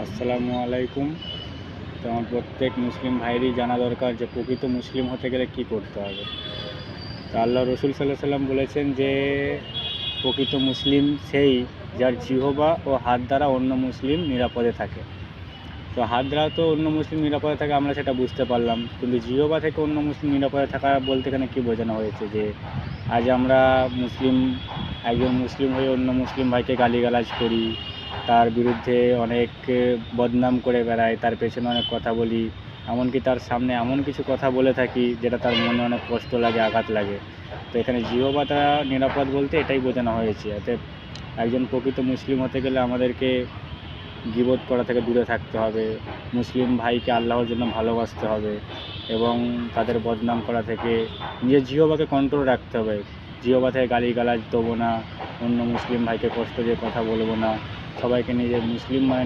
আসসালামু আলাইকুম। তো আমার প্রত্যেক মুসলিম ভাইয়েরই জানা দরকার যে প্রকৃত মুসলিম হতে গেলে কী করতে হবে। তো আল্লাহ রসুল সাল্লাল্লাহু আলাইহি সাল্লাম বলেছেন যে প্রকৃত মুসলিম সেই যার জিহবা ও হাত দ্বারা অন্য মুসলিম নিরাপদে থাকে। তো হাত দ্বারা তো অন্য মুসলিম নিরাপদে থাকে, আমরা সেটা বুঝতে পারলাম, কিন্তু জিহবা থেকে অন্য মুসলিম নিরাপদে থাকা বলতে এখানে কী বোঝানো হয়েছে? যে আজ আমরা একজন মুসলিম হয়ে অন্য মুসলিম ভাইকে গালিগালাজ করি, তার বিরুদ্ধে অনেক বদনাম করে বেড়াই, তার পেছনে অনেক কথা বলি, এমনকি তার সামনে এমন কিছু কথা বলে থাকি যেটা তার মনে অনেক কষ্ট লাগে, আঘাত লাগে। তো এখানে জিহবাটা নিরাপদ বলতে এটাই বোঝানো হয়েছে। অতএব একজন প্রকৃত মুসলিম হতে গেলে আমাদেরকে গীবত করা থেকে দূরে থাকতে হবে, মুসলিম ভাইকে আল্লাহর জন্য ভালোবাসতে হবে এবং তাদের বদনাম করা থেকে নিজের জিহবাকে কন্ট্রোল রাখতে হবে। জিহবা থেকে গালিগালাজ দেবো না, অন্য মুসলিম ভাইকে কষ্ট দিয়ে কথা বলবো না, সবাইকে নিজের মুসলিম মানে